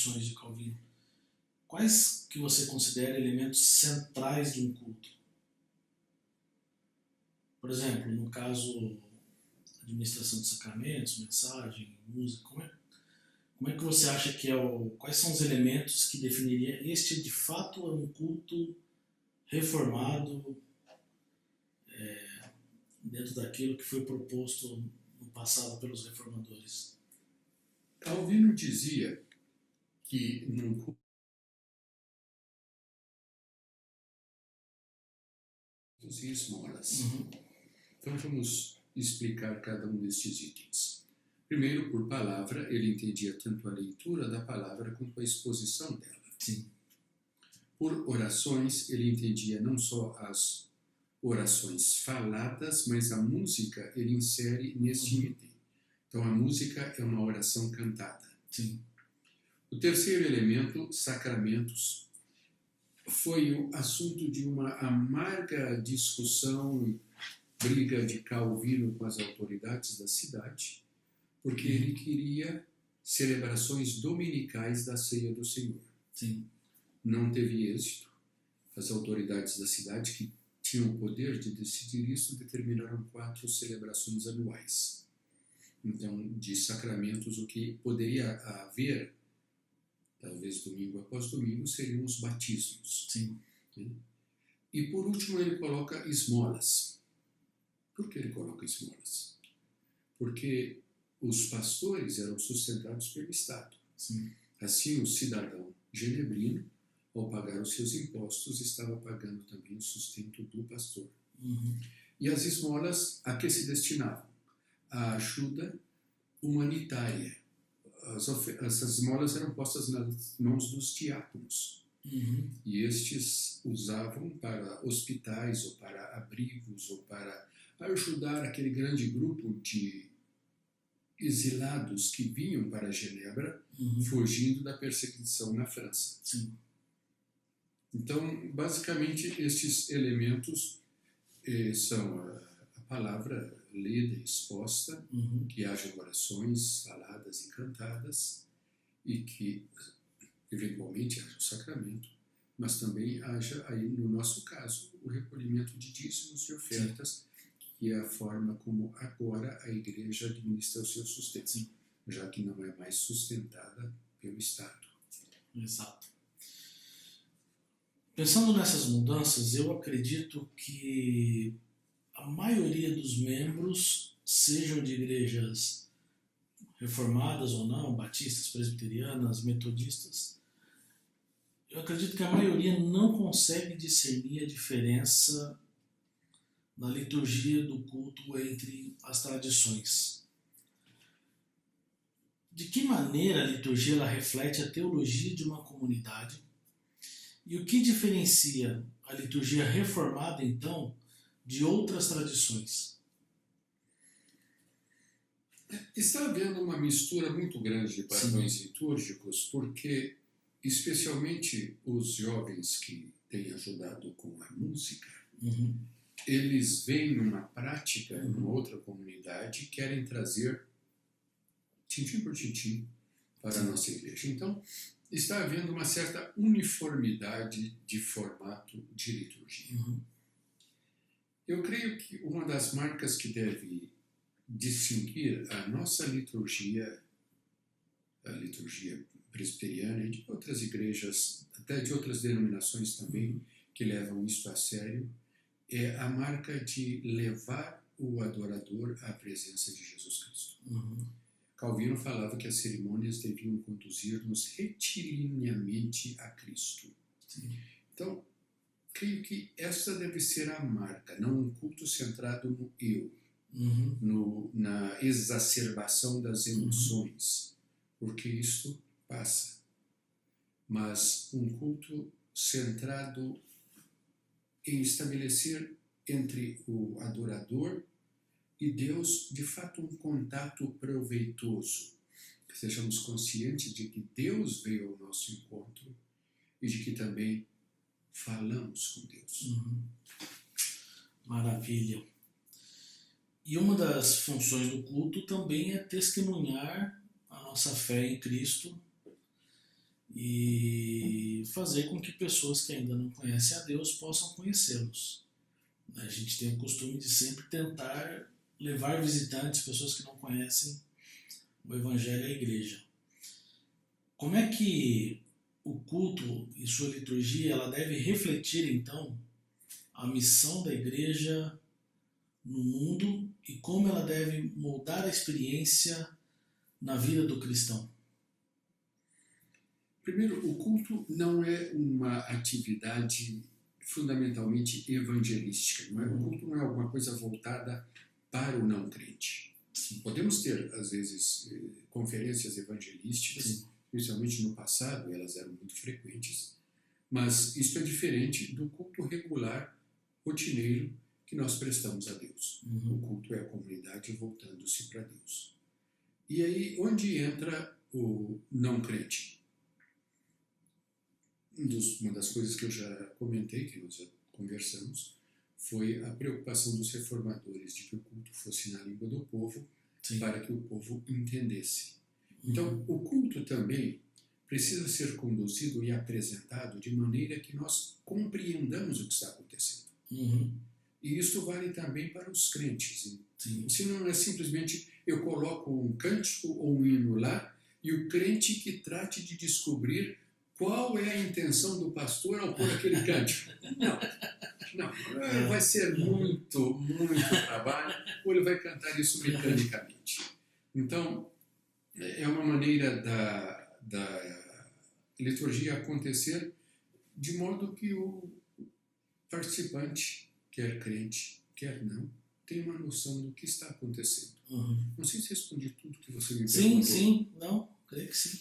tradições de Calvino, quais que você considera elementos centrais de um culto? Por exemplo, no caso, administração de sacramentos, mensagem, música, como é que você acha que quais são os elementos que definiria este de fato é um culto reformado dentro daquilo que foi proposto no passado pelos reformadores? Calvino dizia que num culto e esmolas. Então vamos explicar cada um destes itens. Primeiro, por palavra, ele entendia tanto a leitura da palavra quanto a exposição dela. Sim. Por orações, ele entendia não só as orações faladas, mas a música ele insere neste item. Então a música é uma oração cantada. Sim. O terceiro elemento, sacramentos, foi o assunto de uma amarga discussão e briga de Calvino com as autoridades da cidade, porque ele queria celebrações dominicais da Ceia do Senhor. Sim. Não teve êxito. As autoridades da cidade, que tinham o poder de decidir isso, determinaram 4 celebrações anuais. Então, de sacramentos, o que poderia haver, talvez domingo após domingo, seriam os batismos. Sim. E por último, ele coloca esmolas. Por que ele coloca esmolas? Porque os pastores eram sustentados pelo Estado. Sim. Assim, o cidadão genebrino, ao pagar os seus impostos, estava pagando também o sustento do pastor. E as esmolas, a que se destinavam? A ajuda humanitária. Essas esmolas eram postas nas mãos dos diáconos. E estes usavam para hospitais, ou para abrigos, ou para ajudar aquele grande grupo de exilados que vinham para Genebra, fugindo da perseguição na França. Sim. Então, basicamente, estes elementos são a palavra lida e exposta, que haja orações faladas e cantadas, e que, eventualmente, haja o sacramento, mas também haja, aí, no nosso caso, o recolhimento de dízimos e ofertas, que é a forma como agora a igreja administra o seu sustento, já que não é mais sustentada pelo Estado. Exato. Pensando nessas mudanças, eu acredito que a maioria dos membros, sejam de igrejas reformadas ou não, batistas, presbiterianas, metodistas, eu acredito que a maioria não consegue discernir a diferença na liturgia do culto entre as tradições. De que maneira a liturgia ela reflete a teologia de uma comunidade? E o que diferencia a liturgia reformada, então, de outras tradições? Está havendo uma mistura muito grande de padrões litúrgicos, porque, especialmente os jovens que têm ajudado com a música, eles veem uma prática em uma outra comunidade e querem trazer tintim por tintim para a nossa igreja. Então, está havendo uma certa uniformidade de formato de liturgia. Eu creio que uma das marcas que deve distinguir a nossa liturgia, a liturgia presbiteriana e de outras igrejas, até de outras denominações também, que levam isso a sério, é a marca de levar o adorador à presença de Jesus Cristo. Calvino falava que as cerimônias deviam conduzir-nos retilinhamente a Cristo. Então, creio que essa deve ser a marca, não um culto centrado no eu, na exacerbação das emoções, porque isto passa. Mas um culto centrado em estabelecer entre o adorador e Deus, de fato, um contato proveitoso. Que sejamos conscientes de que Deus veio ao nosso encontro e de que também falamos com Deus. Maravilha. E uma das funções do culto também é testemunhar a nossa fé em Cristo e fazer com que pessoas que ainda não conhecem a Deus possam conhecê-los. A gente tem o costume de sempre tentar levar visitantes, pessoas que não conhecem o Evangelho à igreja. Como é que o culto e sua liturgia ela deve refletir, então, a missão da igreja no mundo e como ela deve moldar a experiência na vida do cristão? Primeiro, o culto não é uma atividade fundamentalmente evangelística. Não é? O culto não é alguma coisa voltada para o não crente. Sim. Podemos ter, às vezes, conferências evangelísticas, Sim. principalmente no passado, elas eram muito frequentes, mas isso é diferente do culto regular, rotineiro, que nós prestamos a Deus. O culto é a comunidade voltando-se para Deus. E aí, onde entra o não crente? Uma das coisas que eu já comentei, que nós já conversamos, foi a preocupação dos reformadores de que o culto fosse na língua do povo, Sim. para que o povo entendesse. Então, o culto também precisa ser conduzido e apresentado de maneira que nós compreendamos o que está acontecendo. E isso vale também para os crentes. Sim. Se não é simplesmente eu coloco um cântico ou um hino lá e o crente que trate de descobrir qual é a intenção do pastor ao pôr aquele cântico. Não, vai ser muito trabalho, ou ele vai cantar isso mecanicamente. Então, é uma maneira da liturgia acontecer de modo que o participante, quer crente, quer não, tem uma noção do que está acontecendo. Não sei se respondi tudo que você me perguntou. Sim, não, creio que sim.